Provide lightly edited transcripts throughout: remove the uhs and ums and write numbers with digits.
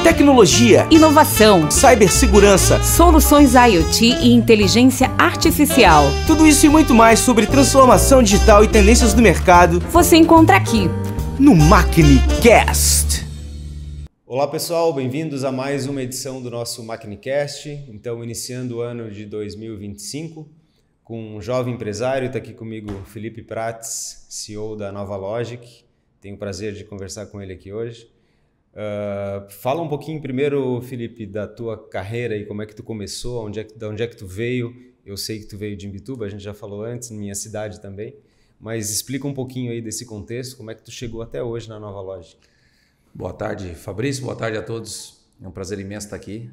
tecnologia, inovação, cibersegurança, soluções IoT e inteligência artificial. Tudo isso e muito mais sobre transformação digital e tendências do mercado Você encontra aqui no MacniCast. Olá pessoal, bem-vindos a mais uma edição do nosso MacniCast. Então, iniciando o ano de 2025 com um jovem empresário, está aqui comigo Felipe Prats, CEO da Nova Logic. Tenho o prazer de conversar com ele aqui hoje. Fala um pouquinho primeiro, Felipe, da tua carreira e como é que tu começou, de onde é que tu veio. Eu sei que tu veio de Imbituba, a gente já falou antes, minha cidade também, mas explica um pouquinho aí desse contexto, como é que tu chegou até hoje na Nova Logic. Boa tarde, Fabrício, boa tarde a todos. É um prazer imenso estar aqui,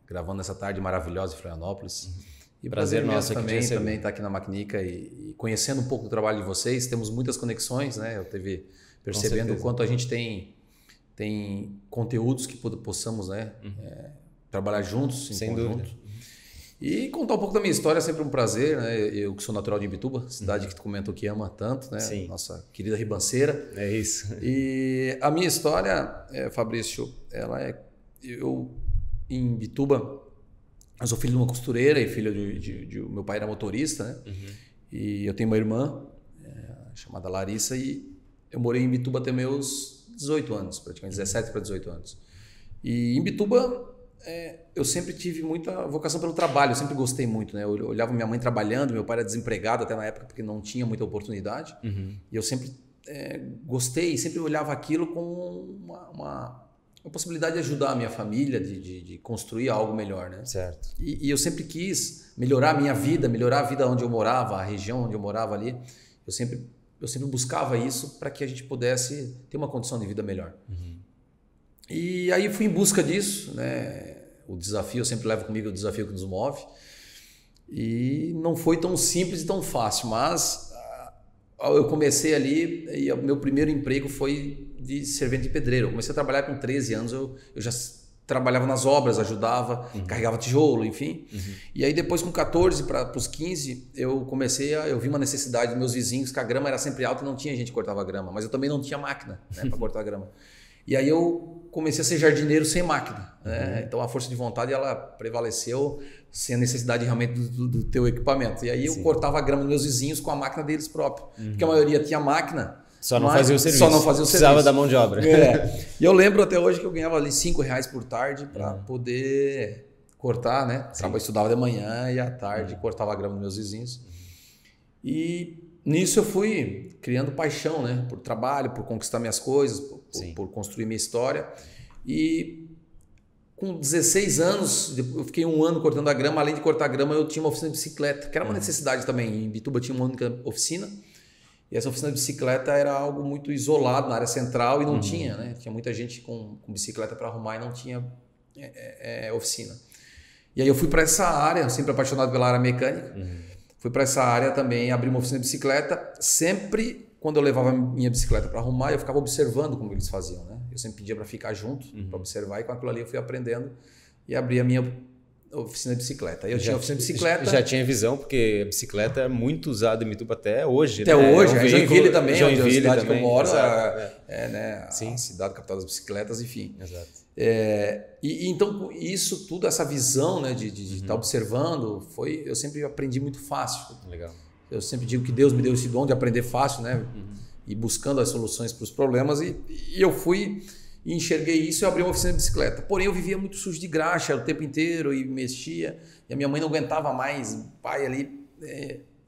gravando essa tarde maravilhosa em Florianópolis. E prazer nosso também estar aqui na Macnica e conhecendo um pouco do trabalho de vocês. Temos muitas conexões, né? Eu teve percebendo o quanto a gente tem conteúdos que possamos trabalhar juntos, em Sem conjunto. dúvida. E contar um pouco da minha história é sempre um prazer, né? Eu que sou natural de Imbituba, cidade que tu comentou que ama tanto, né? Sim. Nossa querida ribanceira. É isso. E a minha história, Fabrício, eu em Imbituba, eu sou filho de uma costureira e filho de meu pai era motorista, né? E eu tenho uma irmã chamada Larissa e eu morei em Imbituba até meus 18 anos, praticamente 17 para 18 anos. E em Imbituba, eu sempre tive muita vocação pelo trabalho, eu sempre gostei muito, né? Eu olhava minha mãe trabalhando, meu pai era desempregado até na época porque não tinha muita oportunidade. E eu sempre gostei, sempre olhava aquilo como uma possibilidade de ajudar a minha família, de construir algo melhor, né? Certo. E eu sempre quis melhorar a minha vida, melhorar a vida onde eu morava, a região onde eu morava ali. Eu sempre buscava isso para que a gente pudesse ter uma condição de vida melhor. E aí fui em busca disso, né? O desafio, eu sempre levo comigo o desafio que nos move. E não foi tão simples e tão fácil, mas eu comecei ali e o meu primeiro emprego foi de servente de pedreiro. Eu comecei a trabalhar com 13 anos, eu já trabalhava nas obras, ajudava, carregava tijolo, enfim. E aí depois com 14 para os 15, eu vi uma necessidade dos meus vizinhos, que a grama era sempre alta e não tinha gente que cortava a grama, mas eu também não tinha máquina, né, para cortar a grama. E aí eu comecei a ser jardineiro sem máquina, né? Então a força de vontade ela prevaleceu sem a necessidade realmente do teu equipamento. E aí eu cortava a grama dos meus vizinhos com a máquina deles próprios, porque a maioria tinha máquina. Só não fazia o serviço. Só não fazia o Precisava serviço. da mão de obra. E eu lembro até hoje que eu ganhava ali R$5 por tarde para poder cortar, né? Eu estudava de manhã e à tarde cortava a grama dos meus vizinhos. E nisso eu fui criando paixão, né? Por trabalho, por conquistar minhas coisas, por construir minha história. E com 16 anos, eu fiquei um ano cortando a grama. Além de cortar a grama, eu tinha uma oficina de bicicleta, que era uma necessidade também. Em Imbituba tinha uma única oficina. E essa oficina de bicicleta era algo muito isolado na área central e não tinha, né? Tinha muita gente com bicicleta para arrumar e não tinha oficina. E aí eu fui para essa área, sempre apaixonado pela área mecânica. Fui para essa área também, abri uma oficina de bicicleta. Sempre quando eu levava minha bicicleta para arrumar, eu ficava observando como eles faziam, né? Eu sempre pedia para ficar junto, para observar, e com aquilo ali eu fui aprendendo e abri a minha oficina de bicicleta. Aí eu tinha oficina de bicicleta. Já tinha visão, porque a bicicleta é muito usada em Imbituba até hoje. Até hoje, em Joinville também, onde é a cidade também, que eu moro, né? a cidade capital das bicicletas, enfim. Exato. E então, isso tudo, essa visão, né, de estar observando, eu sempre aprendi muito fácil. Legal. Eu sempre digo que Deus me deu esse dom de aprender fácil, né? E buscando as soluções para os problemas. E eu fui e enxerguei isso e abri uma oficina de bicicleta. Porém, eu vivia muito sujo de graxa o tempo inteiro e mexia. E a minha mãe não aguentava mais. O pai ali,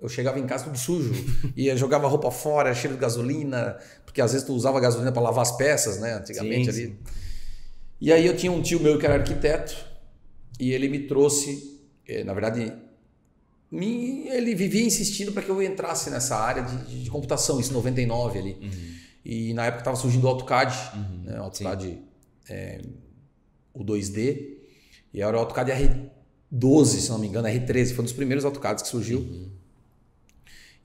eu chegava em casa tudo sujo. E eu jogava roupa fora, cheiro de gasolina. Porque às vezes tu usava gasolina para lavar as peças, né? Antigamente ali. Sim. E aí eu tinha um tio meu que era arquiteto. E ele me trouxe, na verdade, ele vivia insistindo para que eu entrasse nessa área de computação, isso em 99 ali. E na época estava surgindo o AutoCAD, né? O AutoCAD o 2D, e era o AutoCAD R12, se não me engano, R13, foi um dos primeiros AutoCADs que surgiu.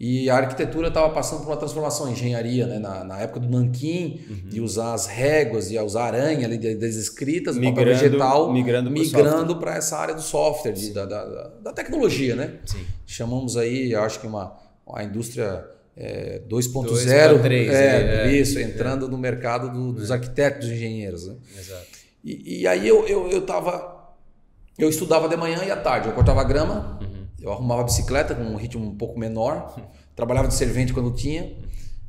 E a arquitetura estava passando por uma transformação, a engenharia, né? Na época do nanquim, de usar as réguas, de usar aranha ali, das escritas, o papel vegetal, migrando para essa área do software, da tecnologia, né? Sim. Chamamos aí, eu acho que a indústria 2.0, isso, entrando no mercado dos arquitetos, dos engenheiros. Né? Exato. E aí eu estudava de manhã e à tarde. Eu cortava grama, eu arrumava bicicleta com um ritmo um pouco menor, trabalhava de servente quando tinha,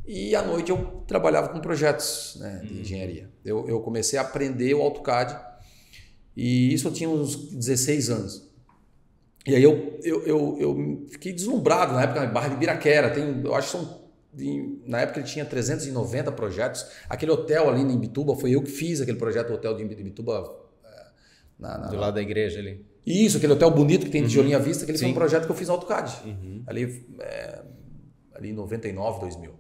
e à noite eu trabalhava com projetos, né, de engenharia. Eu comecei a aprender o AutoCAD, e isso eu tinha uns 16 anos. E aí eu fiquei deslumbrado na época, na Barra de Ibiraquera. Eu acho que na época ele tinha 390 projetos. Aquele hotel ali em Imbituba, foi eu que fiz aquele projeto, o hotel de Imbituba. Do lado da igreja ali. Isso, aquele hotel bonito que tem tijolinho à vista, aquele foi um projeto que eu fiz no AutoCAD. Ali em 99, 2000.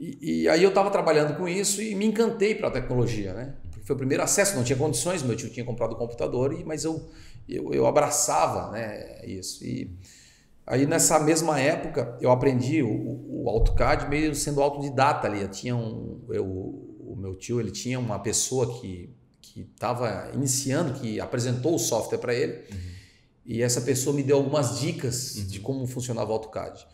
E aí eu estava trabalhando com isso e me encantei para a tecnologia, né? Porque foi o primeiro acesso, não tinha condições, meu tio tinha comprado o computador, mas eu abraçava, né, isso. E aí nessa mesma época eu aprendi o AutoCAD meio sendo autodidata ali. O meu tio, ele tinha uma pessoa que estava iniciando, que apresentou o software para ele, e essa pessoa me deu algumas dicas de como funcionava o AutoCAD.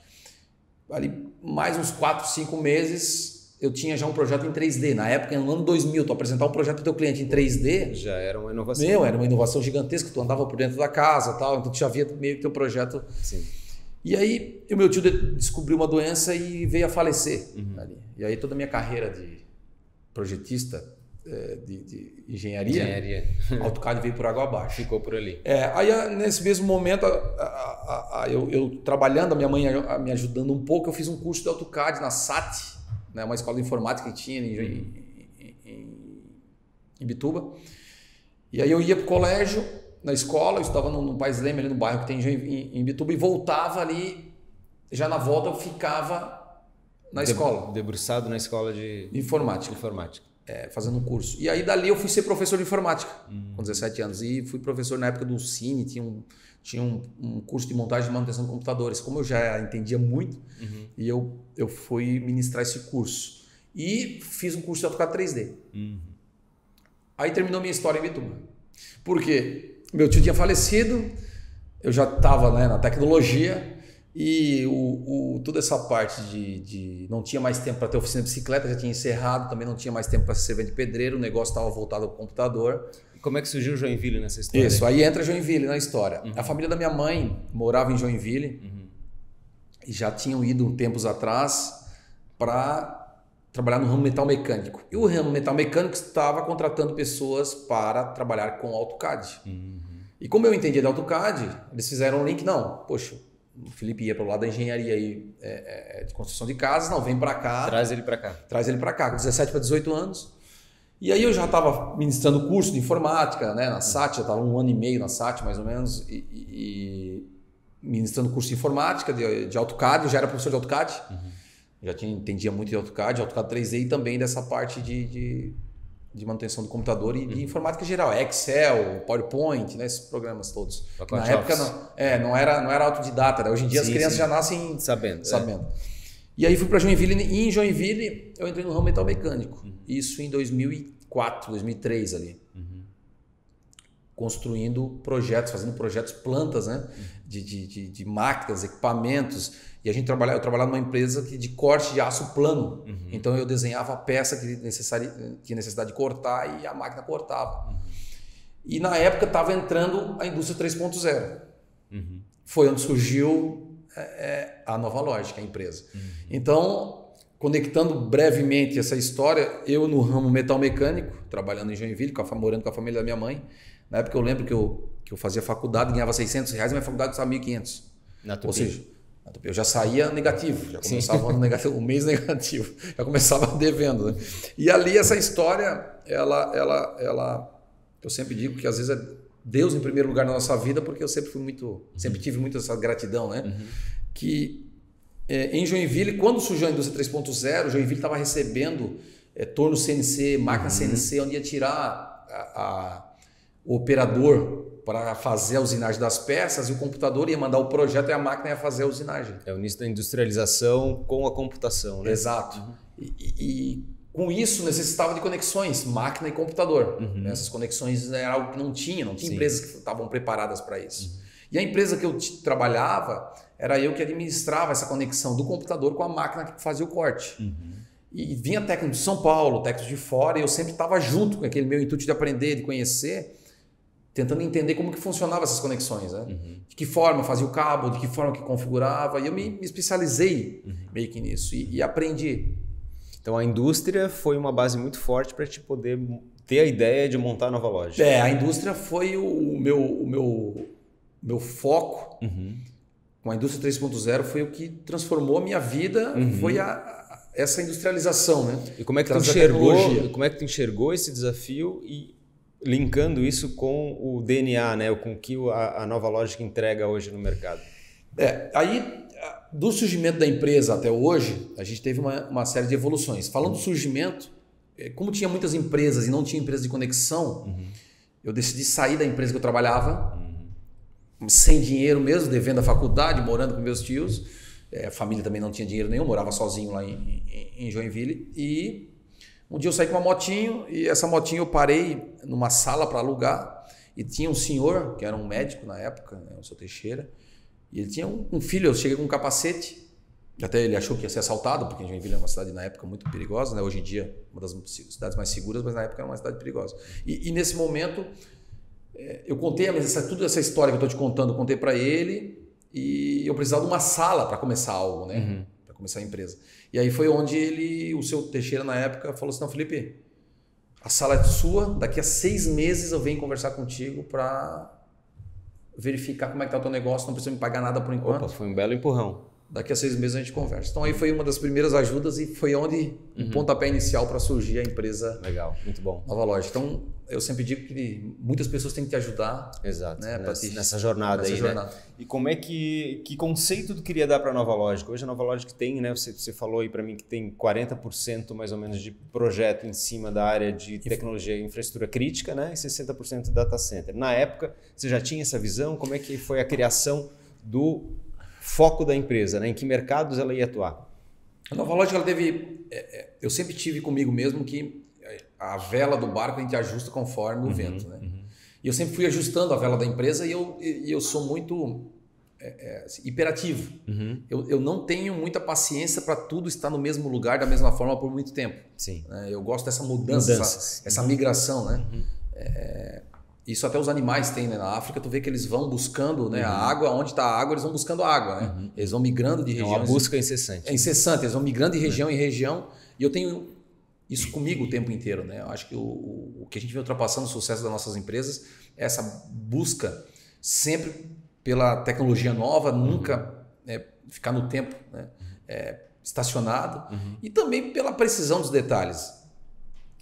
Ali mais uns 4, 5 meses eu tinha já um projeto em 3D. Na época, no ano 2000, tu apresentar um projeto para o teu cliente em 3D... Já era uma inovação. Era uma inovação gigantesca, tu andava por dentro da casa, tal, então tu já via meio que teu projeto... Sim. E aí o meu tio descobriu uma doença e veio a falecer ali. E aí toda a minha carreira de projetista de engenharia, AutoCAD veio por água abaixo. Ficou por ali. Aí nesse mesmo momento, eu trabalhando, a minha mãe me ajudando um pouco, eu fiz um curso de AutoCAD na SAT, né, uma escola de informática que tinha em Imbituba. E aí eu ia para o colégio, na escola, eu estava no Pais Leme, ali no bairro que tem em Imbituba, e voltava ali, já na volta eu ficava na escola. Debruçado na escola de informática. Fazendo um curso. E aí dali eu fui ser professor de informática, com 17 anos. E fui professor na época do Cine, tinha um curso de montagem e manutenção de computadores. Como eu já entendia muito, e eu fui ministrar esse curso. E fiz um curso de AutoCAD 3D. Aí terminou minha história em Imbituba. Por quê? Meu tio tinha falecido, eu já estava, né, na tecnologia, e toda essa parte de não tinha mais tempo para ter oficina de bicicleta, já tinha encerrado, também não tinha mais tempo para ser servente de pedreiro, o negócio estava voltado ao computador. Como é que surgiu Joinville nessa história? Isso, aí entra Joinville na história. A família da minha mãe morava em Joinville e já tinham ido tempos atrás para trabalhar no ramo metal mecânico. E o ramo metal mecânico estava contratando pessoas para trabalhar com AutoCAD. E como eu entendia de AutoCAD, eles fizeram um link, poxa, o Felipe ia para o lado da engenharia aí, de construção de casas, vem para cá. Traz ele para cá. Com 17 para 18 anos. E aí eu já estava ministrando curso de informática, né, na SAT, já estava 1 ano e meio na SAT, mais ou menos, e ministrando curso de informática, de AutoCAD, eu já era professor de AutoCAD, entendia muito de AutoCAD 3D e também dessa parte de manutenção do computador e de informática geral, Excel, PowerPoint, né, esses programas todos. Na época não era autodidata, né? Hoje em dia as crianças já nascem sabendo. E aí fui para Joinville, e em Joinville eu entrei no ramo metal mecânico, isso em 2004, 2003 ali. Construindo projetos, fazendo projetos, plantas, né, de máquinas, equipamentos. E eu trabalhava numa empresa de corte de aço plano. Então eu desenhava a peça que tinha necessidade de cortar e a máquina cortava. E na época estava entrando a indústria 3.0. Foi onde surgiu a Nova Lógica, a empresa. Então, conectando brevemente essa história, eu no ramo metal mecânico, trabalhando em Joinville, morando com a família da minha mãe. Na época eu lembro que eu fazia faculdade, ganhava R$600, e minha faculdade custava R$1.500. Ou seja, eu já saía negativo, já começava o ano negativo, um mês negativo, já começava devendo. Né? E ali essa história, eu sempre digo que às vezes é Deus em primeiro lugar na nossa vida, porque eu sempre tive muito essa gratidão, né? Que em Joinville, quando surgiu a indústria 3.0, Joinville estava recebendo torno CNC, máquina CNC, onde ia tirar o operador para fazer a usinagem das peças, e o computador ia mandar o projeto e a máquina ia fazer a usinagem. É o início da industrialização com a computação, né? Exato. E com isso necessitava de conexões, máquina e computador. Essas conexões era algo que não tinha empresas que estavam preparadas para isso. E a empresa que eu trabalhava, era eu que administrava essa conexão do computador com a máquina que fazia o corte. E vinha técnico de São Paulo, técnico de fora, e eu sempre estava junto com aquele meu intuito de aprender, de conhecer, tentando entender como que funcionavam essas conexões, né? De que forma fazia o cabo, de que forma que configurava, e eu me especializei meio que nisso e aprendi. Então a indústria foi uma base muito forte para te poder ter a ideia de montar a Nova Loja. A indústria foi o meu foco. Com a indústria 3.0 foi o que transformou a minha vida, foi essa industrialização, né? E como é que tu enxergou esse desafio e linkando isso com o DNA, né? Com o que a Nova Logic entrega hoje no mercado? Aí, do surgimento da empresa até hoje, a gente teve uma série de evoluções. Falando do surgimento, como tinha muitas empresas e não tinha empresa de conexão, eu decidi sair da empresa que eu trabalhava, sem dinheiro mesmo, devendo a faculdade, morando com meus tios. A família também não tinha dinheiro nenhum, morava sozinho lá em Joinville. E um dia eu saí com uma motinho, e essa motinho eu parei numa sala para alugar, e tinha um senhor, que era um médico na época, né, o seu Teixeira, e ele tinha um filho. Eu cheguei com um capacete, até ele achou que ia ser assaltado, porque Joinville é uma cidade na época muito perigosa, né? Hoje em dia uma das cidades mais seguras, mas na época era uma cidade perigosa. E nesse momento eu contei toda essa história que eu estou te contando, eu contei para ele, e eu precisava de uma sala para começar algo, né? Para começar a empresa. E aí foi onde o seu Teixeira na época falou assim: não, Felipe, a sala é sua, daqui a 6 meses eu venho conversar contigo para verificar como é que tá o teu negócio, não precisa me pagar nada por enquanto. Opa, foi um belo empurrão. Daqui a 6 meses a gente conversa. Então aí foi uma das primeiras ajudas e foi onde o pontapé inicial para surgir a empresa. Legal, muito bom. Nova Loja. Então eu sempre digo que muitas pessoas têm que te ajudar. Exato, né, nessa jornada aí. Né? E como é que conceito tu queria dar para a Nova Logic? Hoje a Nova Logic tem, né? Você falou aí para mim que tem 40% mais ou menos de projeto em cima da área de tecnologia e infraestrutura crítica, né? E 60% data center. Na época, você já tinha essa visão? Como é que foi a criação do foco da empresa, né? Em que mercados ela ia atuar? A Nova Logic, ela teve... eu sempre tive comigo mesmo que a vela do barco a gente ajusta conforme o vento, né? E eu sempre fui ajustando a vela da empresa, e eu sou muito hiperativo. Eu não tenho muita paciência para tudo estar no mesmo lugar da mesma forma por muito tempo. Sim. Eu gosto dessa mudança, essa migração, né? Isso até os animais têm, né? Na África tu vê que eles vão buscando, né? A água, onde está a água, eles vão buscando a água, né? Eles vão migrando de região. É uma busca incessante. É incessante, eles vão migrando de região em região, e eu tenho isso comigo o tempo inteiro, né? Eu acho que o que a gente vem ultrapassando o sucesso das nossas empresas é essa busca sempre pela tecnologia nova, nunca ficar no tempo, né? Estacionado, e também pela precisão dos detalhes.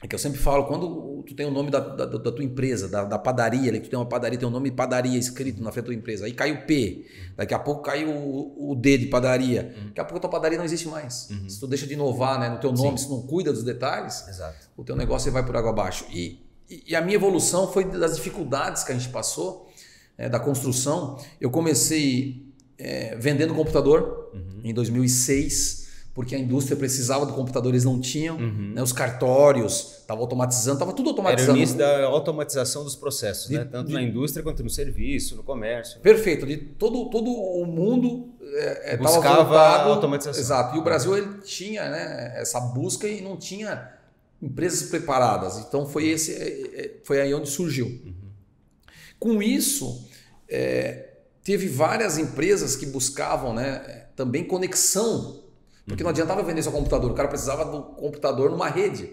É que eu sempre falo, quando tu tem o nome da tua empresa, da padaria, ali, tu tem uma padaria, tem o nome de padaria escrito na frente da tua empresa, aí cai o P, daqui a pouco cai o D de padaria, daqui a pouco a tua padaria não existe mais. Se tu deixa de inovar, né, no teu nome, se não cuida dos detalhes, o teu negócio vai por água abaixo. E a minha evolução foi das dificuldades que a gente passou, da construção. Eu comecei vendendo computador em 2006, porque a indústria precisava do computador, eles não tinham, né? Os cartórios, estava automatizando, estava tudo automatizando. Era o início da automatização dos processos, né? Tanto na indústria quanto no serviço, no comércio. Perfeito, de todo o mundo buscava a automatização. Exato, e o Brasil ele tinha, né, essa busca e não tinha empresas preparadas, então foi aí onde surgiu. Com isso, teve várias empresas que buscavam, né, também conexão. Porque não adiantava vender só computador, o cara precisava do computador numa rede.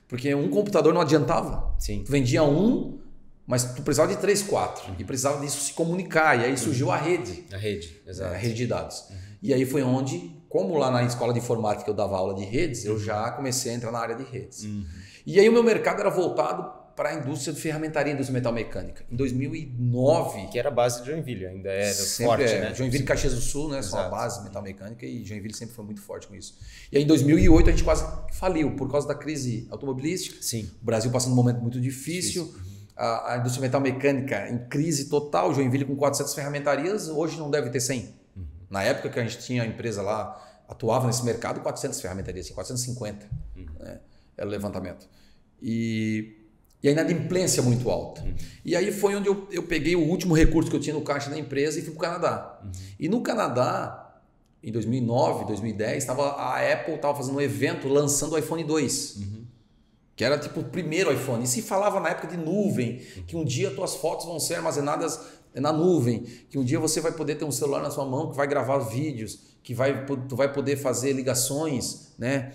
Porque um computador não adiantava. Sim. Tu vendia um, mas tu precisava de 3, 4. E precisava disso se comunicar. E aí surgiu a rede. A rede, exato. A rede de dados. E aí foi onde, como lá na escola de informática eu dava aula de redes, eu já comecei a entrar na área de redes. E aí o meu mercado era voltado para a indústria de ferramentaria, indústria metal-mecânica. Em 2009... Que era a base de Joinville, ainda era forte, né? Joinville e Caxias do Sul, né? São a base metal-mecânica, e Joinville sempre foi muito forte com isso. E aí em 2008 a gente quase faliu por causa da crise automobilística. Sim. O Brasil passando um momento muito difícil. A indústria metal-mecânica em crise total. Joinville com 400 ferramentarias, hoje não deve ter 100. Na época que a gente tinha a empresa lá, atuava nesse mercado, 400 ferramentarias, assim, 450. Né? Era o levantamento. E a inadimplência muito alta. E aí foi onde eu peguei o último recurso que eu tinha no caixa da empresa e fui para o Canadá. E no Canadá, em 2009, 2010, a Apple estava fazendo um evento lançando o iPhone 2. Que era tipo o primeiro iPhone. E se falava na época de nuvem, que um dia tuas fotos vão ser armazenadas na nuvem, que um dia você vai poder ter um celular na sua mão que vai gravar vídeos, que tu vai poder fazer ligações, né,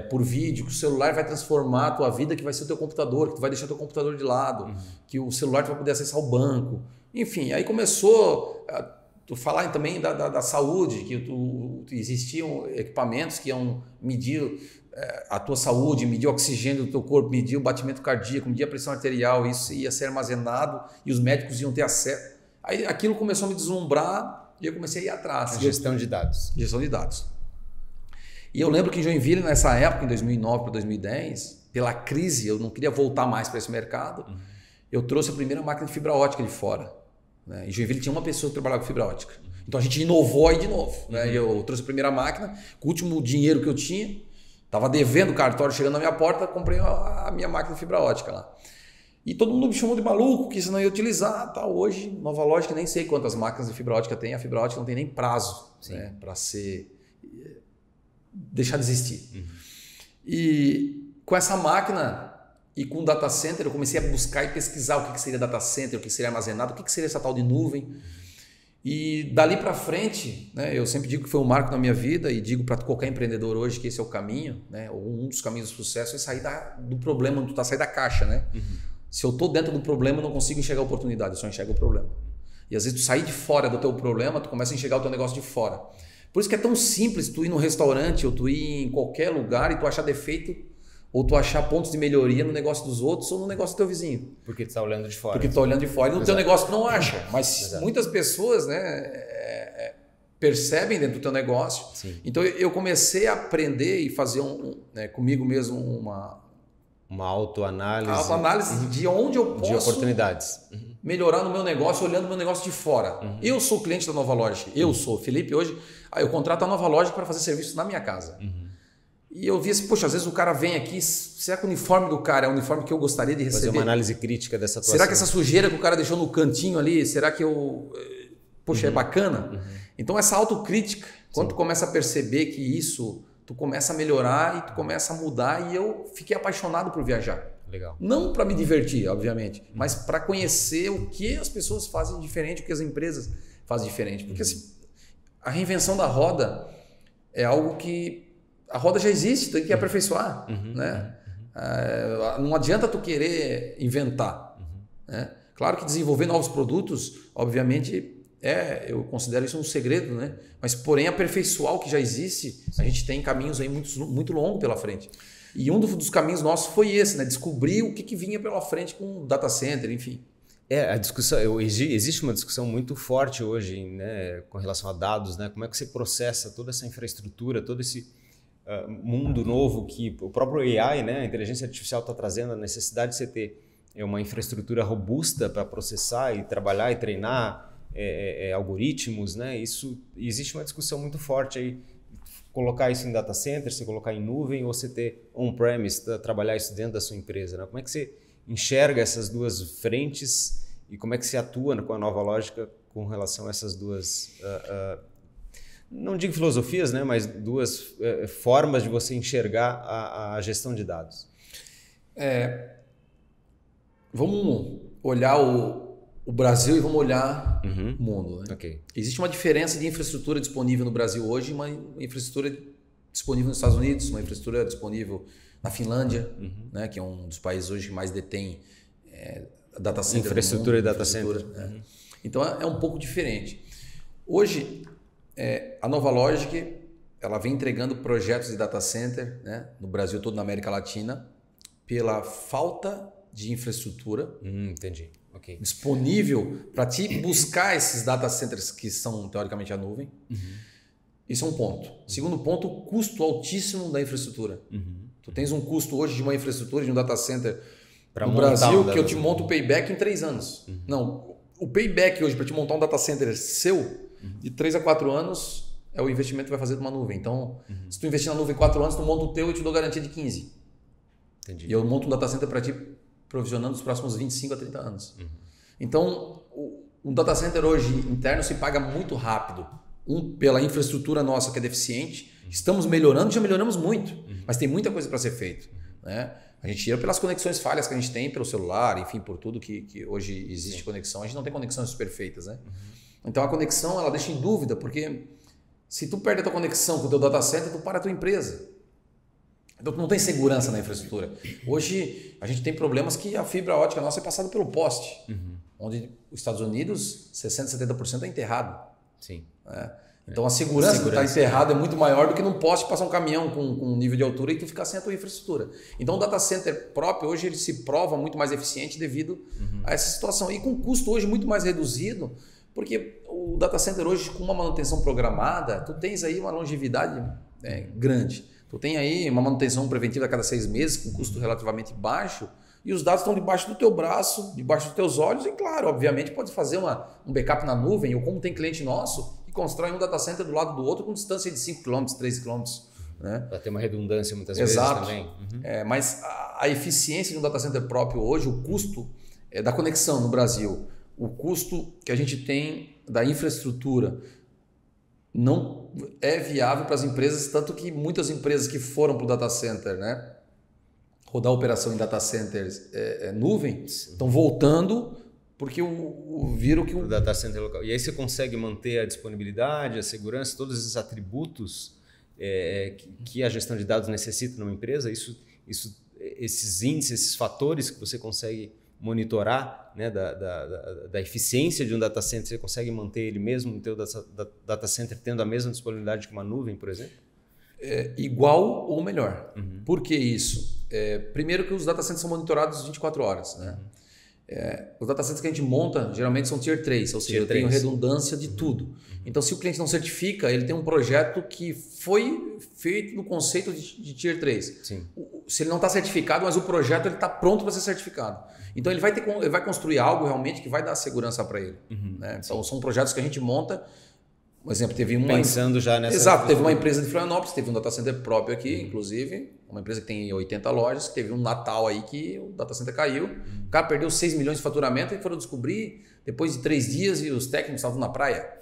por vídeo, que o celular vai transformar a tua vida, que vai ser o teu computador, que tu vai deixar teu computador de lado, que o celular tu vai poder acessar o banco. Enfim, aí começou tu falar também da saúde, que existiam equipamentos que iam medir a tua saúde, medir o oxigênio do teu corpo, medir o batimento cardíaco, medir a pressão arterial, isso ia ser armazenado e os médicos iam ter acesso. Aí aquilo começou a me deslumbrar e eu comecei a ir atrás. Gestão de dados. Gestão de dados. E eu lembro que em Joinville, nessa época, em 2009 para 2010, pela crise, eu não queria voltar mais para esse mercado, eu trouxe a primeira máquina de fibra ótica de fora. Né? Em Joinville tinha uma pessoa que trabalhava com fibra ótica. Então a gente inovou aí de novo. Né? Eu trouxe a primeira máquina, com o último dinheiro que eu tinha, estava devendo o cartório, chegando na minha porta, comprei a minha máquina de fibra ótica lá. E todo mundo me chamou de maluco, que isso não ia utilizar. Tá? Hoje, Nova Lógica, nem sei quantas máquinas de fibra ótica tem. A fibra ótica não tem nem prazo, né, para deixar de existir. E com essa máquina e com o data center, eu comecei a buscar e pesquisar o que seria data center, o que seria armazenado, o que seria essa tal de nuvem. E dali para frente, né, eu sempre digo que foi um marco na minha vida e digo para qualquer empreendedor hoje que esse é o caminho, né, um dos caminhos do sucesso é sair do problema, onde tu tá, sair da caixa, né? Se eu tô dentro do problema, eu não consigo enxergar a oportunidade, eu só enxergo o problema. E às vezes tu sair de fora do teu problema, tu começa a enxergar o teu negócio de fora. Por isso que é tão simples tu ir num restaurante ou tu ir em qualquer lugar e tu achar defeito ou tu achar pontos de melhoria no negócio dos outros ou no negócio do teu vizinho. Porque tu tá olhando de fora. Porque tu tá olhando de fora e no teu negócio tu não acha. Mas muitas pessoas, né, percebem dentro do teu negócio. Sim. Então eu comecei a aprender e fazer comigo mesmo uma autoanálise. Autoanálise de onde eu posso de oportunidades. Melhorar no meu negócio, olhando o meu negócio de fora. Eu sou cliente da Nova Lógica. Eu sou. Felipe, hoje eu contrato a Nova Lógica para fazer serviço na minha casa. E eu vi assim, poxa, às vezes o cara vem aqui, será que o uniforme do cara é o uniforme que eu gostaria de receber? Fazer uma análise crítica dessa atuação. Será que essa sujeira que o cara deixou no cantinho ali, será que é bacana? Então essa autocrítica, quando tu começa a perceber que isso, tu começa a melhorar e tu começa a mudar, e eu fiquei apaixonado por viajar. Legal. Não para me divertir, obviamente, mas para conhecer o que as pessoas fazem diferente, o que as empresas fazem diferente. Porque assim, a reinvenção da roda é algo que a roda já existe, tem que aperfeiçoar. Né? Não adianta tu querer inventar. Né? Claro que desenvolver novos produtos, obviamente, eu considero isso um segredo, né? Mas porém aperfeiçoar o que já existe, a gente tem caminhos aí muito longos pela frente. E um dos caminhos nossos foi esse, né? Descobrir o que vinha pela frente com o data center, enfim. A discussão, existe uma discussão muito forte hoje, né, com relação a dados, né? Como é que você processa toda essa infraestrutura, todo esse mundo novo que o próprio AI, né, a inteligência artificial está trazendo, a necessidade de você ter uma infraestrutura robusta para processar e trabalhar e treinar algoritmos, né? Isso, existe uma discussão muito forte aí, colocar isso em data center, você colocar em nuvem ou você ter on-premise, trabalhar isso dentro da sua empresa, né? Como é que você enxerga essas duas frentes e como é que você atua com a Nova Lógica com relação a essas duas, não digo filosofias, né, mas duas formas de você enxergar a gestão de dados? Vamos olhar o Brasil e vamos olhar o mundo. Né? Okay. Existe uma diferença de infraestrutura disponível no Brasil hoje e uma infraestrutura disponível nos Estados Unidos, uma infraestrutura disponível na Finlândia, né, que é um dos países hoje que mais detém data center. Infraestrutura e data center. Né? Então é um pouco diferente. Hoje, a Nova Logic, ela vem entregando projetos de data center, né, no Brasil todo, na América Latina, pela falta de infraestrutura entendi. Okay. Disponível para te buscar esses data centers que são teoricamente a nuvem. Isso é um ponto. Segundo ponto, o custo altíssimo da infraestrutura. Tu tens um custo hoje de uma infraestrutura, de um data center no Brasil, que eu te monto o payback em 3 anos. Não, o payback hoje para te montar um data center seu, de 3 a 4 anos, é o investimento que vai fazer de uma nuvem. Então, se tu investir na nuvem 4 anos, tu monta o teu e te dou garantia de 15. Entendi. E eu monto um data center para ti provisionando os próximos 25 a 30 anos. Então, um data center hoje interno se paga muito rápido. pela infraestrutura nossa que é deficiente, estamos melhorando, já melhoramos muito, mas tem muita coisa para ser feito, né? A gente tira pelas conexões falhas que a gente tem pelo celular, enfim, por tudo que hoje existe conexão. A gente não tem conexões perfeitas, né? Então a conexão, ela deixa em dúvida, porque se tu perde a tua conexão com o teu data center, tu para a tua empresa. Então tu não tem segurança na infraestrutura. Hoje a gente tem problemas que a fibra ótica nossa é passada pelo poste, onde os Estados Unidos, 60%, 70% é enterrado. Sim. Então a segurança de estar enterrado é muito maior do que num poste passar um caminhão com um nível de altura e tu ficar sem a tua infraestrutura. Então o data center próprio hoje ele se prova muito mais eficiente devido a essa situação. E com custo hoje muito mais reduzido, porque o data center hoje com uma manutenção programada, tu tens aí uma longevidade grande. Tu tem aí uma manutenção preventiva a cada 6 meses com custo relativamente baixo e os dados estão debaixo do teu braço, debaixo dos teus olhos e claro, obviamente pode fazer um backup na nuvem ou como tem cliente nosso que constrói um data center do lado do outro com distância de 5 km, 3 km. Né? Para ter uma redundância muitas Exato. vezes também. Mas a eficiência de um data center próprio hoje, o custo da conexão no Brasil, o custo que a gente tem da infraestrutura não é viável para as empresas, tanto que muitas empresas que foram para o data center, né, rodar a operação em data centers nuvem, estão voltando porque viram que o data center local. E aí você consegue manter a disponibilidade, a segurança, todos esses atributos que a gestão de dados necessita numa empresa, esses índices, esses fatores que você consegue monitorar, né, da eficiência de um data center, você consegue manter ele mesmo no teu data center tendo a mesma disponibilidade que uma nuvem, por exemplo? Igual ou melhor. Por que isso? Primeiro que os data centers são monitorados 24 horas. Né? Os data centers que a gente monta geralmente são Tier 3, ou seja, eu tenho redundância de tudo. Então, se o cliente não certifica, ele tem um projeto que foi feito no conceito de Tier 3. Sim. Se ele não está certificado, mas o projeto está pronto para ser certificado. Então, ele vai construir algo realmente que vai dar segurança para ele. Né? Então, são projetos que a gente monta. Por exemplo, teve uma... Pensando já nessa... Exato, teve uma empresa de Florianópolis, teve um data center próprio aqui, inclusive, uma empresa que tem 80 lojas, que teve um Natal aí que o data center caiu, o cara perdeu 6 milhões de faturamento e foram descobrir depois de 3 dias e os técnicos estavam na praia.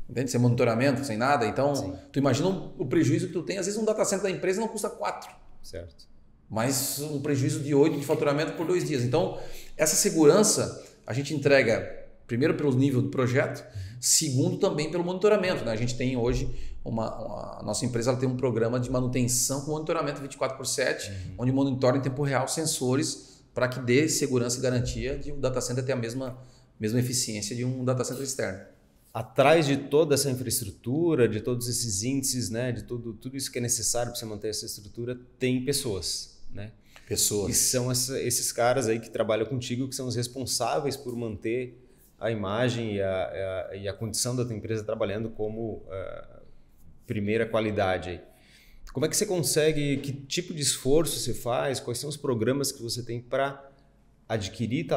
Entende? Sem monitoramento, sem nada. Então, tu imagina o prejuízo que tu tem. Às vezes um data center da empresa não custa 4. Certo. Mas um prejuízo de 8 de faturamento por 2 dias. Então, essa segurança a gente entrega primeiro pelo nível do projeto, segundo também pelo monitoramento. Né? A gente tem hoje, a nossa empresa ela tem um programa de manutenção com monitoramento 24/7, onde monitora em tempo real sensores para que dê segurança e garantia de um data center ter a mesma eficiência de um data center externo. Atrás de toda essa infraestrutura, de todos esses índices, né, de tudo isso que é necessário para você manter essa estrutura, tem pessoas. Né? Pessoas. E são esses caras aí que trabalham contigo, que são os responsáveis por manter a imagem e a condição da tua empresa trabalhando como primeira qualidade. Aí. Como é que você consegue, que tipo de esforço você faz, quais são os programas que você tem para adquirir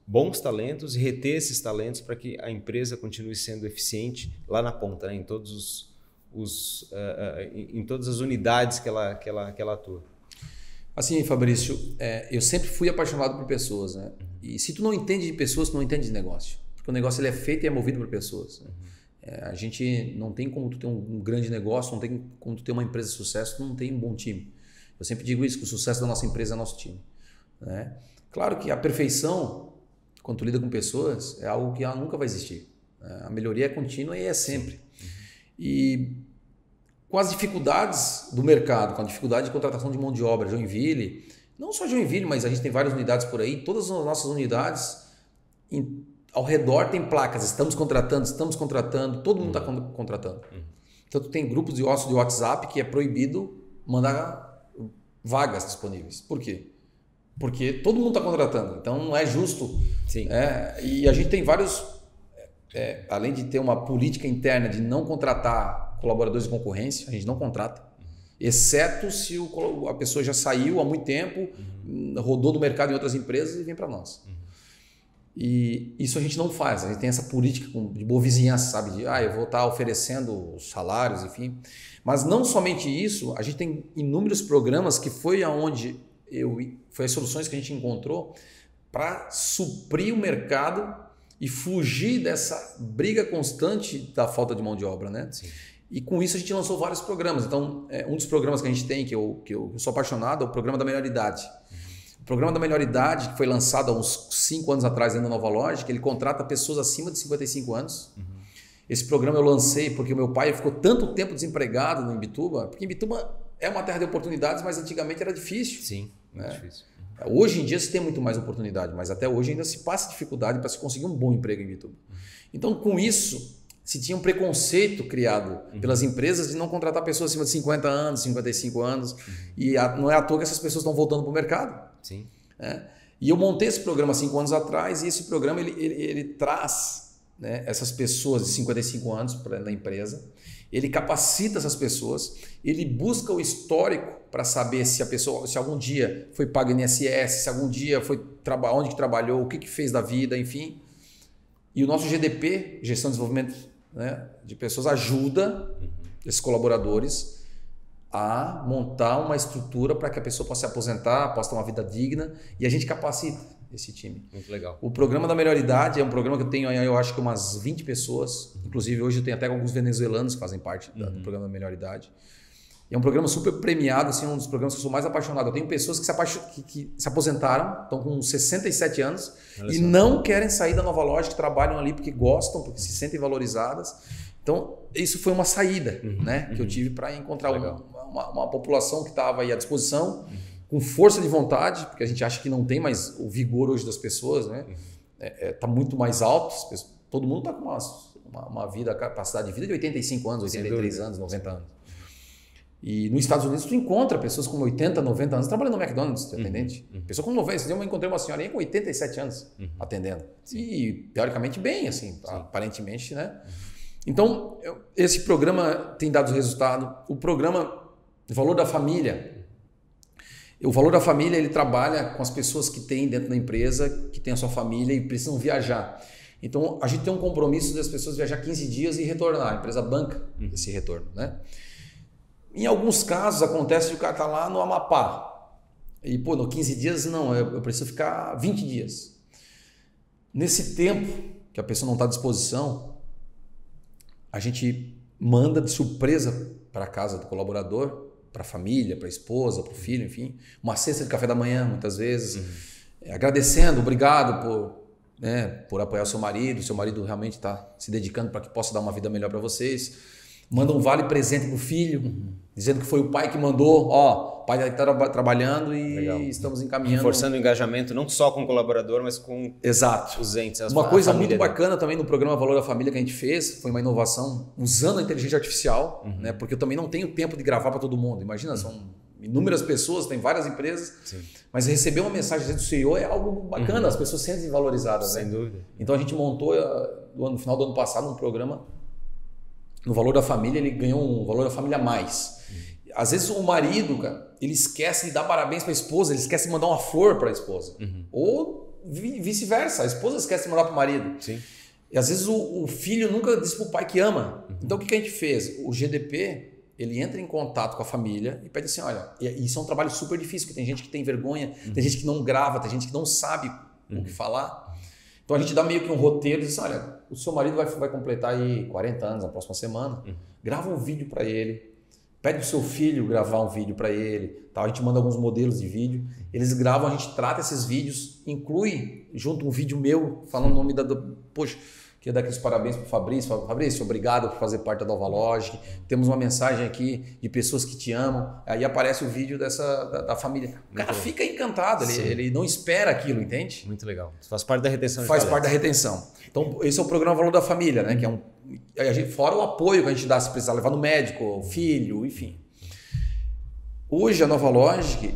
bons talentos e reter esses talentos para que a empresa continue sendo eficiente lá na ponta, né? Em todas as unidades que ela atua? Assim, Fabrício, eu sempre fui apaixonado por pessoas, né? E se tu não entende de pessoas, tu não entende de negócio. Porque o negócio ele é feito e é movido por pessoas. Né? A gente não tem como tu ter um grande negócio, não tem como tu ter uma empresa de sucesso, tu não tem um bom time. Eu sempre digo isso, que o sucesso da nossa empresa é nosso time. Né? Claro que a perfeição, quando tu lida com pessoas, é algo que ela nunca vai existir. Né? A melhoria é contínua e é sempre. E com as dificuldades do mercado, com a dificuldade de contratação de mão de obra, Joinville, não só Joinville, mas a gente tem várias unidades por aí, todas as nossas unidades ao redor tem placas, estamos contratando, todo mundo está contratando. Então tu tem grupos de WhatsApp que é proibido mandar vagas disponíveis. Por quê? Porque todo mundo está contratando, então não é justo. Sim. E a gente tem vários, além de ter uma política interna de não contratar colaboradores de concorrência, a gente não contrata, exceto se a pessoa já saiu há muito tempo, rodou no mercado em outras empresas e vem para nós. E isso a gente não faz, a gente tem essa política de boa vizinhança, sabe? De eu vou estar oferecendo salários, enfim. Mas não somente isso, a gente tem inúmeros programas que foi as soluções que a gente encontrou para suprir o mercado e fugir dessa briga constante da falta de mão de obra, né? Sim. E com isso a gente lançou vários programas. Então, um dos programas que a gente tem, que eu sou apaixonado, é o Programa da Melhor Idade. O Programa da Melhor Idade, que foi lançado há uns 5 anos atrás dentro da Nova Lógica, ele contrata pessoas acima de 55 anos. Esse programa eu lancei porque o meu pai ficou tanto tempo desempregado no Imbituba, porque Imbituba é uma terra de oportunidades, mas antigamente era difícil. Sim, muito né? difícil. Hoje em dia se tem muito mais oportunidade, mas até hoje ainda se passa dificuldade para se conseguir um bom emprego em Imbituba. Então, com isso, se tinha um preconceito criado pelas empresas de não contratar pessoas acima de 50 anos, 55 anos, e não é à toa que essas pessoas estão voltando para o mercado. Sim. E eu montei esse programa 5 anos atrás, e esse programa ele traz, né, essas pessoas de 55 anos na empresa, ele capacita essas pessoas, ele busca o histórico para saber se a pessoa, se algum dia foi pago INSS, se algum dia foi onde que trabalhou, o que fez da vida, enfim. E o nosso GDP, Gestão de Desenvolvimento, né, de Pessoas, ajuda esses colaboradores a montar uma estrutura para que a pessoa possa se aposentar, possa ter uma vida digna, e a gente capacita esse time. Muito legal. O Programa da Melhor Idade é um programa que eu tenho, eu acho que umas 20 pessoas, inclusive hoje eu tenho até alguns venezuelanos que fazem parte do Programa da Melhor Idade. E é um programa super premiado, assim, um dos programas que eu sou mais apaixonado. Eu tenho pessoas que se aposentaram, estão com 67 anos e não querem sair da Nova Lógica, que trabalham ali porque gostam, porque se sentem valorizadas. Então, isso foi uma saída, né, que eu tive para encontrar uma população que estava aí à disposição, com força de vontade, porque a gente acha que não tem mais o vigor hoje das pessoas, né? Tá muito mais alto, todo mundo está com uma vida, capacidade de vida de 85 anos, 83 anos, 90 anos. E nos Estados Unidos tu encontra pessoas com 80, 90 anos trabalhando no McDonald's, atendente. Pessoa com 90, eu encontrei uma senhorinha com 87 anos atendendo. E teoricamente bem, assim, aparentemente, né? Então, esse programa tem dado resultado. O programa Valor da Família, o Valor da Família, ele trabalha com as pessoas que têm dentro da empresa, que têm a sua família e precisam viajar. Então, a gente tem um compromisso das pessoas viajar 15 dias e retornar. A empresa banca esse retorno, né? Em alguns casos, acontece que o cara está lá no Amapá. E, no 15 dias, não, eu preciso ficar 20 dias. Nesse tempo que a pessoa não está à disposição, a gente manda de surpresa para a casa do colaborador, para a família, para a esposa, para o filho, enfim, uma cesta de café da manhã, muitas vezes, agradecendo, obrigado por apoiar o seu marido realmente está se dedicando para que possa dar uma vida melhor para vocês, manda um vale presente para o filho, dizendo que foi o pai que mandou, o pai está trabalhando e estamos encaminhando. Reforçando o engajamento não só com o colaborador, mas com os entes. Uma coisa muito bacana também no programa Valor da Família que a gente fez, foi uma inovação usando a inteligência artificial, né? Porque eu também não tenho tempo de gravar para todo mundo. Imagina, são inúmeras pessoas, tem várias empresas, mas receber uma mensagem do CEO é algo bacana, as pessoas se sentem valorizadas. Sem dúvida. Então a gente montou, no final do ano passado, um programa no Valor da Família, ele ganhou um Valor da Família mais. Às vezes o marido, cara, ele esquece de dar parabéns para a esposa, ele esquece de mandar uma flor para a esposa. Ou vice-versa, a esposa esquece de mandar para o marido. Sim. E às vezes o filho nunca disse para o pai que ama. Então o que a gente fez? O GDP, ele entra em contato com a família e pede assim, olha, e isso é um trabalho super difícil, porque tem gente que tem vergonha, tem gente que não grava, tem gente que não sabe o que falar. Então a gente dá meio que um roteiro e diz, olha, o seu marido vai completar aí 40 anos na próxima semana, grava um vídeo para ele, pede pro seu filho gravar um vídeo para ele, tá? A gente manda alguns modelos de vídeo, eles gravam, a gente trata esses vídeos, inclui junto um vídeo meu, falando o nome poxa, queria dar aqui os parabéns pro Fabrício. Fabrício, obrigado por fazer parte da Nova Lógica. Temos uma mensagem aqui de pessoas que te amam. Aí aparece o vídeo da família. O cara fica encantado, ele não espera aquilo, entende? Muito legal. Faz parte da retenção. Faz parte da retenção. Então, esse é o programa Valor da Família, né? Que é fora o apoio que a gente dá se precisar levar no médico, filho, enfim. Hoje, a Nova Lógica,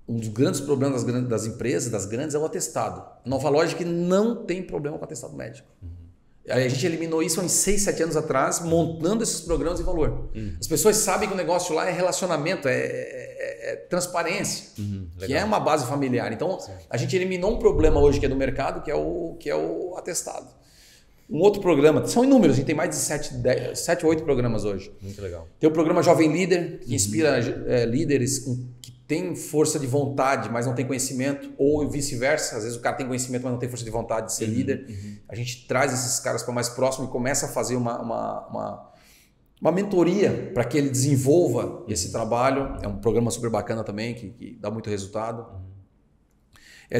um dos grandes problemas das empresas, das grandes, é o atestado. A Nova Lógica não tem problema com atestado médico. A gente eliminou isso há uns 6, 7 anos atrás, montando esses programas de valor. As pessoas sabem que o negócio lá é relacionamento, é transparência, que é uma base familiar. Então, a gente eliminou um problema hoje que é do mercado, que é o atestado. Um outro programa, são inúmeros, a gente tem mais de 7 ou 8 programas hoje. Muito legal. Tem o programa Jovem Líder, que inspira líderes que têm força de vontade, mas não tem conhecimento, ou vice-versa. Às vezes o cara tem conhecimento, mas não tem força de vontade de ser líder. A gente traz esses caras para mais próximo e começa a fazer uma mentoria para que ele desenvolva esse trabalho. É um programa super bacana também, que dá muito resultado.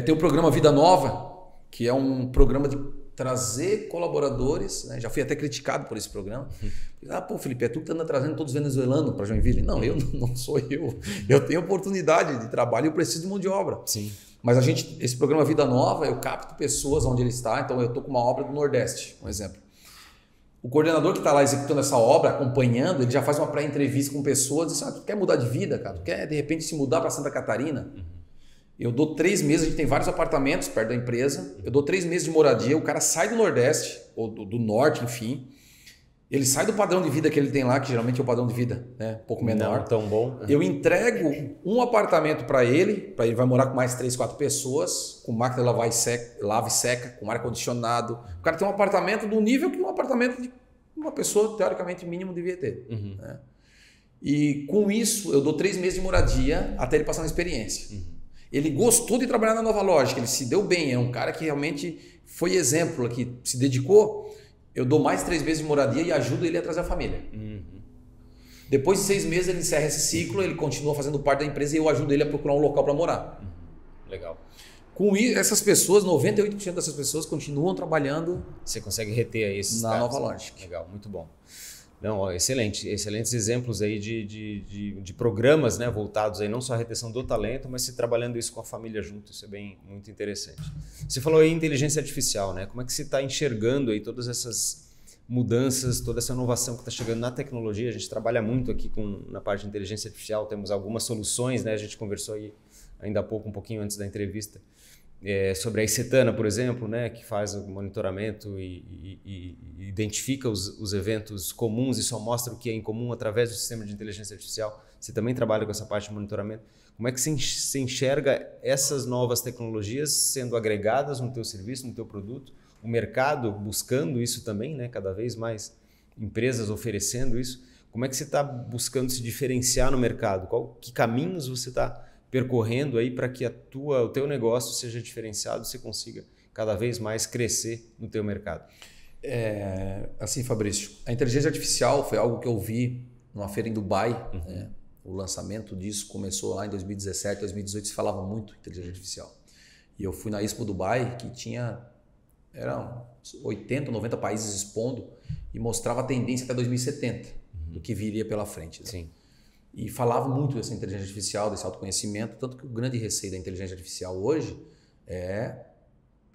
Tem o programa Vida Nova, que é um programa de trazer colaboradores, né? Já fui até criticado por esse programa. Pô, Felipe, é tu que anda trazendo todos os venezuelanos para Joinville. Não, não sou eu. Eu tenho oportunidade de trabalho e eu preciso de mão de obra. Sim. Mas esse programa Vida Nova, eu capto pessoas onde ele está. Então eu estou com uma obra do Nordeste, um exemplo. O coordenador que está lá executando essa obra, acompanhando, ele já faz uma pré-entrevista com pessoas e diz, tu quer mudar de vida, cara? Tu quer, de repente, se mudar para Santa Catarina? Eu dou 3 meses, a gente tem vários apartamentos perto da empresa, eu dou 3 meses de moradia, o cara sai do Nordeste, ou do Norte, enfim, ele sai do padrão de vida que ele tem lá, que geralmente é o padrão de vida, né? Um pouco menor. Não tão bom. Eu entrego um apartamento para ele vai morar com mais 3, 4 pessoas, com máquina de lava e seca, com ar-condicionado. O cara tem um apartamento do nível que um apartamento de uma pessoa, teoricamente, mínimo devia ter. Né? E com isso, eu dou 3 meses de moradia até ele passar na experiência. Ele gostou de trabalhar na Nova Lógica, ele se deu bem, é um cara que realmente foi exemplo, que se dedicou. Eu dou mais 3 meses de moradia e ajudo ele a trazer a família. Depois de 6 meses ele encerra esse ciclo, ele continua fazendo parte da empresa e eu ajudo ele a procurar um local para morar. Legal. Com isso, essas pessoas, 98% dessas pessoas continuam trabalhando. Você consegue reter aí esses na Nova Lógica. Legal, muito bom. Não, ó, excelentes exemplos aí de programas, né, voltados aí não só à retenção do talento, mas se trabalhando isso com a família junto, isso é muito interessante. Você falou aí inteligência artificial, né? Como é que você está enxergando aí todas essas mudanças, toda essa inovação que está chegando na tecnologia? A gente trabalha muito aqui na parte de inteligência artificial, temos algumas soluções, né? A gente conversou aí ainda há pouco, um pouquinho antes da entrevista, sobre a Icetana, por exemplo, né, que faz o monitoramento e identifica os eventos comuns e só mostra o que é incomum através do sistema de inteligência artificial. Você também trabalha com essa parte de monitoramento. Como é que você enxerga essas novas tecnologias sendo agregadas no teu serviço, no teu produto? O mercado buscando isso também, né, cada vez mais empresas oferecendo isso. Como é que você está buscando se diferenciar no mercado? Que caminhos você está percorrendo aí para que o teu negócio seja diferenciado e você consiga cada vez mais crescer no teu mercado? Assim, Fabrício, a inteligência artificial foi algo que eu vi numa feira em Dubai. Né? O lançamento disso começou lá em 2017, 2018, se falava muito de inteligência artificial. E eu fui na Expo Dubai, que eram 80, 90 países expondo e mostrava a tendência até 2070 do que viria pela frente. Né? Sim. E falava muito dessa inteligência artificial, desse autoconhecimento, tanto que o grande receio da inteligência artificial hoje é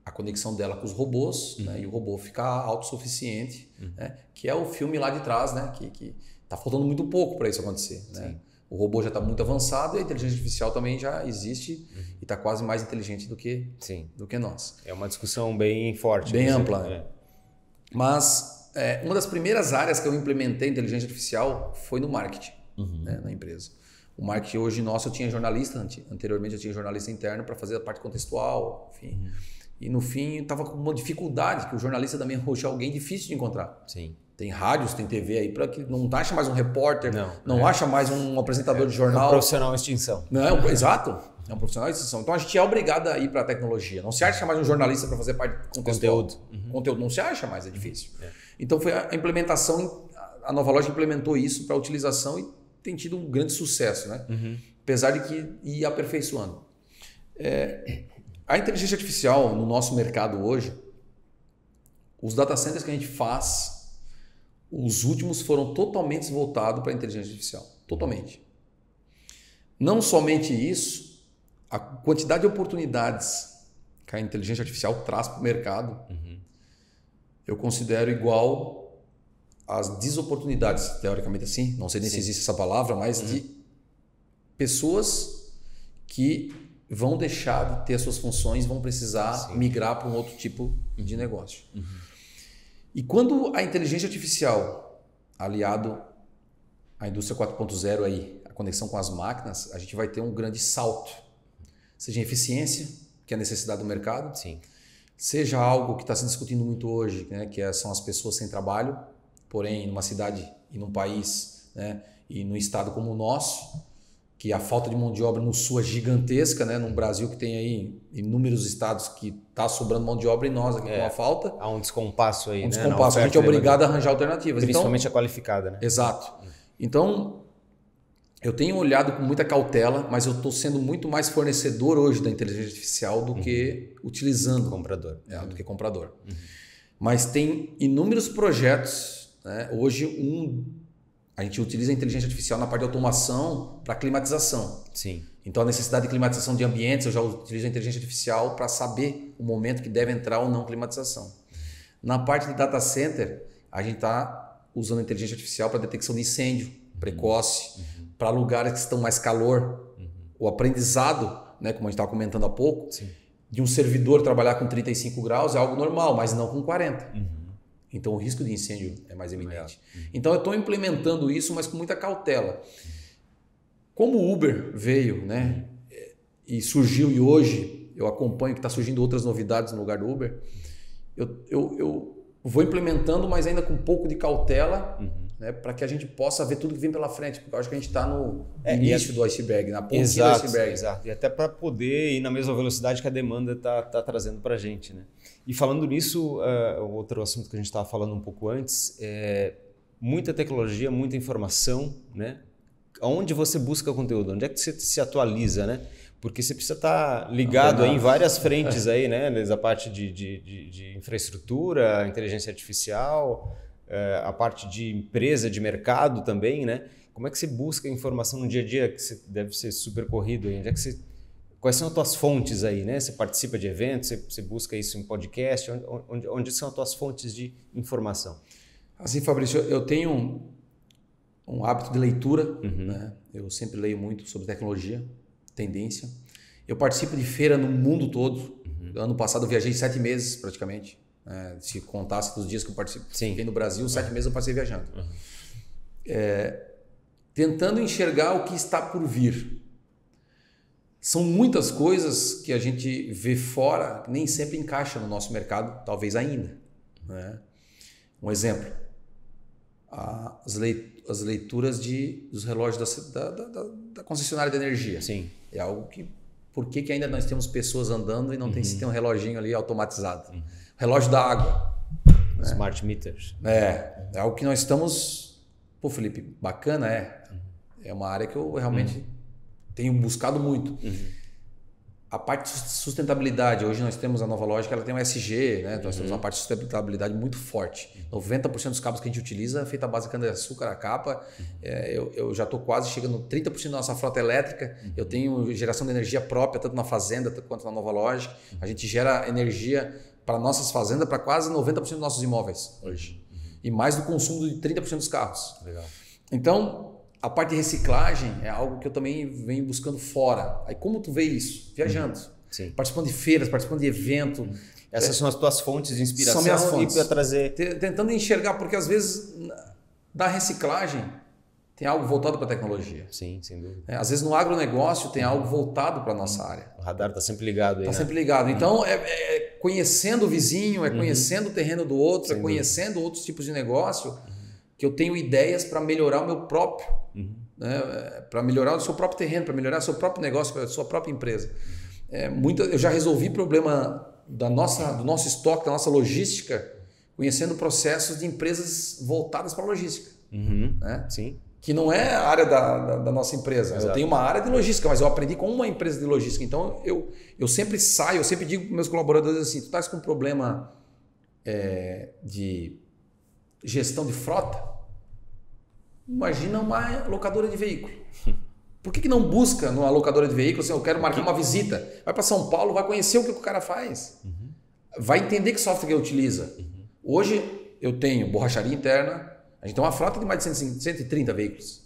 a conexão dela com os robôs, né? E o robô ficar autossuficiente, né? Que é o filme lá de trás, né? Que tá faltando muito pouco para isso acontecer. Né? O robô já está muito avançado e a inteligência artificial também já existe e está quase mais inteligente do que nós. É uma discussão bem forte. Bem ampla. Né? Mas uma das primeiras áreas que eu implementei inteligência artificial foi no marketing. Né, na empresa. O marketing hoje nosso, eu tinha jornalista, anteriormente eu tinha jornalista interno para fazer a parte contextual, enfim. E no fim estava com uma dificuldade, que o jornalista também hoje é alguém difícil de encontrar. Sim. Tem rádios, tem TV aí, para que não acha mais um repórter, não acha mais um apresentador de jornal. É um profissional em extinção. Não, exato. É um profissional em extinção. Então a gente é obrigado a ir para a tecnologia. Não se acha mais um jornalista para fazer parte de conteúdo. Conteúdo não se acha mais, é difícil. Então foi a implementação, a Nova Lógica implementou isso para a utilização e tem tido um grande sucesso, né? Apesar de que ir aperfeiçoando. A inteligência artificial no nosso mercado hoje, os data centers que a gente faz, os últimos foram totalmente voltados para a inteligência artificial. Totalmente. Não somente isso, a quantidade de oportunidades que a inteligência artificial traz para o mercado, eu considero igual as desoportunidades, teoricamente assim, não sei nem se existe essa palavra, mas de pessoas que vão deixar de ter as suas funções, vão precisar migrar para um outro tipo de negócio. E quando a inteligência artificial, aliado à indústria 4.0 aí, a conexão com as máquinas, a gente vai ter um grande salto, seja em eficiência, que é a necessidade do mercado, seja algo que está se discutindo muito hoje, né, que são as pessoas sem trabalho, porém numa cidade e num país, né, e num estado como o nosso, que a falta de mão de obra no sul é gigantesca, né, num Brasil que tem aí inúmeros estados que está sobrando mão de obra e nós aqui com a falta. Há um descompasso aí, um descompasso, a gente é obrigado a arranjar alternativas. Principalmente a qualificada, né? Exato. Então, eu tenho olhado com muita cautela, mas eu estou sendo muito mais fornecedor hoje da inteligência artificial do que utilizando. Comprador. Do que comprador. Mas tem inúmeros projetos, né? Hoje, a gente utiliza a inteligência artificial na parte de automação para climatização. Sim. Então, a necessidade de climatização de ambientes, eu já utilizo a inteligência artificial para saber o momento que deve entrar ou não climatização. Na parte de data center, a gente está usando a inteligência artificial para detecção de incêndio precoce, para lugares que estão mais calor. O aprendizado, né, como a gente estava comentando há pouco, Sim. de um servidor trabalhar com 35 graus é algo normal, mas não com 40. Então o risco de incêndio é mais eminente. Então eu estou implementando isso, mas com muita cautela. Como o Uber veio, né, e surgiu, e hoje eu acompanho que está surgindo outras novidades no lugar do Uber, eu vou implementando, mas ainda com um pouco de cautela, né, para que a gente possa ver tudo que vem pela frente, porque eu acho que a gente está no início do iceberg, na pontinha do iceberg. Exato. E até para poder ir na mesma velocidade que a demanda está trazendo para a gente, né? E falando nisso, outro assunto que a gente estava falando um pouco antes, muita tecnologia, muita informação, né? Onde você busca conteúdo? Onde é que você se atualiza, né? Porque você precisa estar ligado aí em várias frentes aí, né? Desde a parte de infraestrutura, inteligência artificial, a parte de empresa, de mercado também, né? Como é que você busca informação no dia a dia, que você deve ser super corrido aí? Onde é que quais são as tuas fontes aí, né? Você participa de eventos, você busca isso em podcast? Onde são as tuas fontes de informação? Assim, Fabrício, eu tenho um hábito de leitura, né? Eu sempre leio muito sobre tecnologia, tendência. Eu participo de feira no mundo todo. Ano passado eu viajei 7 meses praticamente. Se contasse dos dias que eu participei no Brasil, 7 meses eu passei viajando. Tentando enxergar o que está por vir. São muitas coisas que a gente vê fora que nem sempre encaixa no nosso mercado, talvez ainda, né? Um exemplo, as leituras dos relógios da concessionária de energia. Sim. É algo que... Por que ainda nós temos pessoas andando e não tem se tem um reloginho ali automatizado? Relógio da água. Smart meters. É algo que nós estamos... Pô, Felipe, bacana, é uma área que eu realmente tenho buscado muito. A parte de sustentabilidade, hoje nós temos a Nova Lógica, ela tem um ESG, né? Nós temos uma parte de sustentabilidade muito forte. 90% dos cabos que a gente utiliza é feita à base de cana-de-açúcar, a capa. Eu já estou quase chegando a 30% da nossa frota elétrica. Eu tenho geração de energia própria, tanto na fazenda quanto na Nova Lógica. A gente gera energia para nossas fazendas, para quase 90% dos nossos imóveis hoje. E mais do consumo de 30% dos carros. Legal. Então, a parte de reciclagem é algo que eu também venho buscando fora. Aí como tu vê isso? Viajando. Sim. Participando de feiras, participando de evento. Essas são as tuas fontes de inspiração. São minhas fontes. E para trazer... Tentando enxergar, porque às vezes da reciclagem tem algo voltado para a tecnologia. Sim, sem dúvida. Às vezes no agronegócio tem algo voltado para a nossa área. O radar está sempre ligado aí, Está sempre ligado. Então, conhecendo o vizinho, conhecendo o terreno do outro, conhecendo outros tipos de negócio, que eu tenho ideias para melhorar o meu próprio, né? Para melhorar o seu próprio terreno, para melhorar o seu próprio negócio, para a sua própria empresa. Eu já resolvi problema do nosso estoque, da nossa logística, conhecendo processos de empresas voltadas para a logística. Né? Sim. Que não é a área da nossa empresa. Exato. Eu tenho uma área de logística, mas eu aprendi com uma empresa de logística. Então, eu sempre saio, eu sempre digo para meus colaboradores assim, tu estás com um problema de gestão de frota? Imagina uma locadora de veículo. Por que não busca numa locadora de veículos? Assim, eu quero marcar uma visita. Vai para São Paulo, vai conhecer o que o cara faz. Vai entender que software que ele utiliza. Hoje eu tenho borracharia interna. A gente tem uma frota de mais de 130 veículos.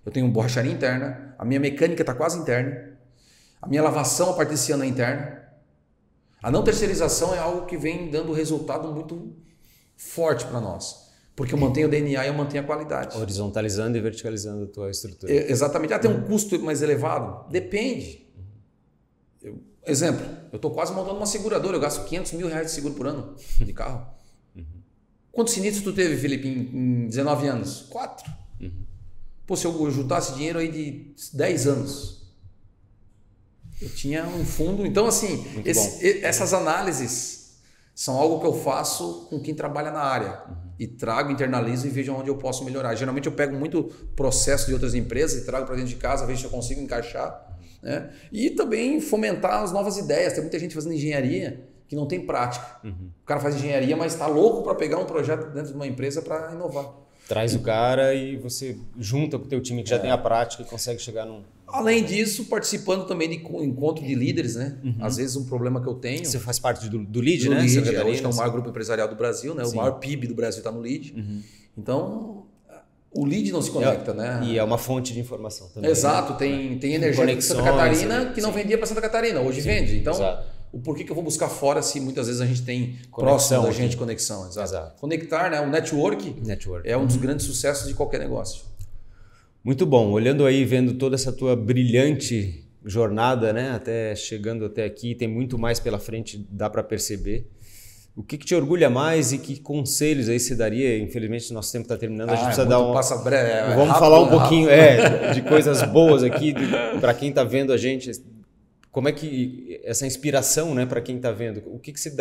Eu tenho borracharia interna. A minha mecânica está quase interna. A minha lavação a partir desse ano é interna. A não terceirização é algo que vem dando resultado muito forte para nós. Porque eu mantenho o DNA e eu mantenho a qualidade. Horizontalizando e verticalizando a tua estrutura. Exatamente. Tem um custo mais elevado? Depende. Exemplo, eu estou quase montando uma seguradora, eu gasto 500 mil reais de seguro por ano de carro. Quantos sinistros tu teve, Felipe, em 19 anos? 4. Pô, se eu juntasse dinheiro aí de 10 anos, eu tinha um fundo. Então, assim, essas análises são algo que eu faço com quem trabalha na área. E trago, internalizo e vejo onde eu posso melhorar. Geralmente eu pego muito processo de outras empresas e trago para dentro de casa, vejo se eu consigo encaixar. Né? E também fomentar as novas ideias. Tem muita gente fazendo engenharia que não tem prática. O cara faz engenharia, mas está louco para pegar um projeto dentro de uma empresa para inovar. Traz o cara e você junta com o teu time que já tem a prática e consegue chegar num... Além disso, participando também de encontro de líderes, né? Às vezes um problema que eu tenho... Você faz parte do LEAD, do né? LEAD, hoje é o maior grupo empresarial do Brasil, né? O maior PIB do Brasil está no LEAD. Então, o LEAD não se conecta, né? E é uma fonte de informação também. Exato, tem energia de Santa Catarina que não vendia para Santa Catarina, hoje vende. Então, o porquê que eu vou buscar fora se muitas vezes a gente tem próximo da gente conexão? Exato. Conectar, né? O network é um dos grandes sucessos de qualquer negócio. Muito bom. Olhando aí, vendo toda essa tua brilhante jornada, né? Até chegando até aqui, tem muito mais pela frente, dá para perceber. O que te orgulha mais e que conselhos aí você daria? Infelizmente, nosso tempo está terminando, a gente precisa dar um... Vamos rápido, falar um pouquinho de coisas boas aqui, para quem está vendo a gente. Como é que essa inspiração, né, para quem está vendo, o que você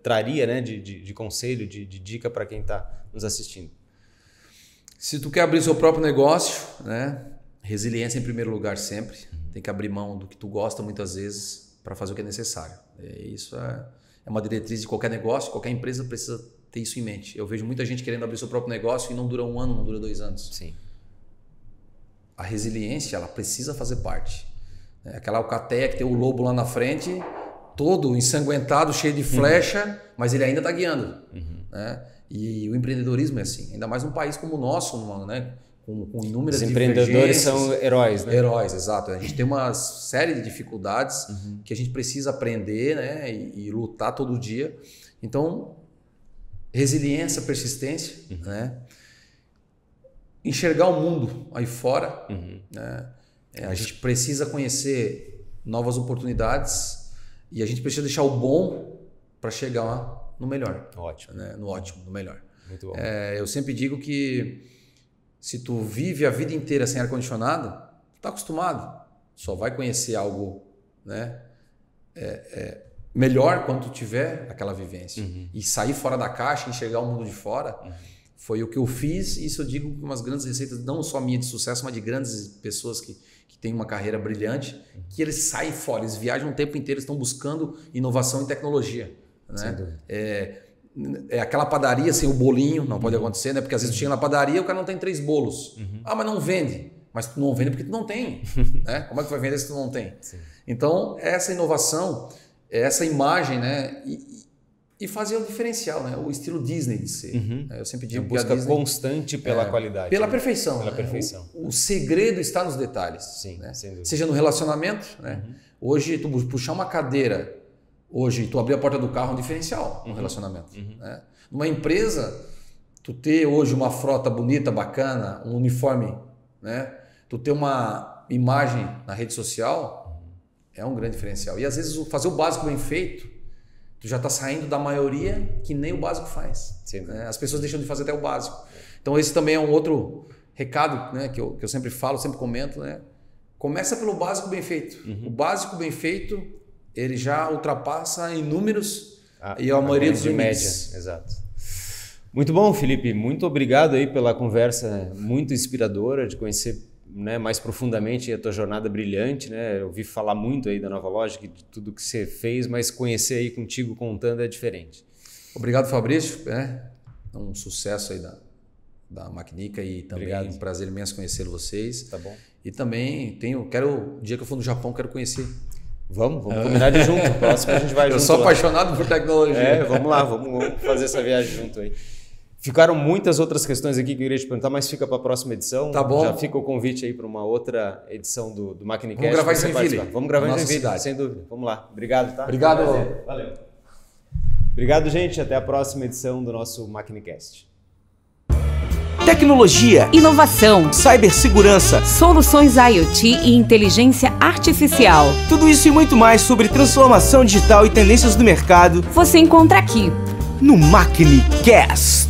traria, né, de conselho, de dica para quem está nos assistindo? Se tu quer abrir seu próprio negócio, né, resiliência em primeiro lugar sempre. Tem que abrir mão do que tu gosta muitas vezes para fazer o que é necessário. Isso é uma diretriz de qualquer negócio, qualquer empresa precisa ter isso em mente. Eu vejo muita gente querendo abrir seu próprio negócio e não dura 1 ano, não dura 2 anos. Sim. A resiliência, ela precisa fazer parte. Aquela alcateia que tem o lobo lá na frente, todo ensanguentado, cheio de flecha, mas ele ainda está guiando. Né? E o empreendedorismo é assim, ainda mais num país como o nosso, né? com inúmeras divergências. Os empreendedores são heróis, né? Heróis, exato. A gente tem uma série de dificuldades que a gente precisa aprender, né? e lutar todo dia. Então, resiliência, persistência, né? Enxergar o mundo aí fora, né? A gente precisa conhecer novas oportunidades e a gente precisa deixar o bom para chegar no melhor. Ótimo. Né? No ótimo, no melhor. Muito bom. Eu sempre digo que se tu vive a vida inteira sem ar-condicionado, tu tá acostumado. Só vai conhecer algo, né, melhor quando tu tiver aquela vivência. E sair fora da caixa, enxergar o mundo de fora, foi o que eu fiz. E isso eu digo com umas grandes receitas, não só minha de sucesso, mas de grandes pessoas que têm uma carreira brilhante, que eles saem fora, eles viajam o tempo inteiro, estão buscando inovação e tecnologia. Né? Aquela padaria sem o bolinho, não pode acontecer, né? Porque às vezes tu chega na padaria e o cara não tem 3 bolos. Mas não vende. Mas tu não vende porque tu não tem. Né? Como é que tu vai vender se tu não tem? Sim. Então, essa inovação, essa imagem, né? E fazer o diferencial, né? O estilo Disney de ser. Eu sempre digo que a busca Disney, constante pela qualidade. Pela perfeição. Pela né? perfeição. O segredo está nos detalhes. Sim, né? sem dúvida. Seja no relacionamento, né? Hoje, tu puxar uma cadeira, hoje, tu abrir a porta do carro é um diferencial no relacionamento. Né? Numa empresa, tu ter hoje uma frota bonita, bacana, um uniforme, né? Tu ter uma imagem na rede social é um grande diferencial. E às vezes fazer o básico bem feito, tu já está saindo da maioria que nem o básico faz. Né? As pessoas deixam de fazer até o básico. Então esse também é um outro recado, né, que eu sempre falo, sempre comento. Né? Começa pelo básico bem feito. O básico bem feito, ele já ultrapassa em números e a maioria dos limites. Média, exato. Muito bom, Felipe. Muito obrigado aí pela conversa muito inspiradora, de conhecer, né, mais profundamente a tua jornada brilhante, né? Eu ouvi falar muito aí da Nova Logic, de tudo que você fez, mas conhecer aí contigo contando é diferente. Obrigado, Fabrício. Um sucesso aí da Macnica e também um prazer imenso conhecer vocês. Tá bom. E também o dia que eu for no Japão, quero conhecer. Vamos combinar de junto. Próximo a gente vai junto. Eu sou apaixonado por tecnologia. Vamos lá, vamos fazer essa viagem junto aí. Ficaram muitas outras questões aqui que eu queria te perguntar, mas fica para a próxima edição. Tá bom. Já fica o convite aí para uma outra edição do Macnicast. Vamos gravar em Joinville. Vamos gravar em Joinville, sem dúvida. Vamos lá. Obrigado, tá? Obrigado. Valeu. Obrigado, gente. Até a próxima edição do nosso Macnicast. tecnologia, inovação, cibersegurança, soluções IoT e inteligência artificial. Tudo isso e muito mais sobre transformação digital e tendências do mercado Você encontra aqui no MacniCast.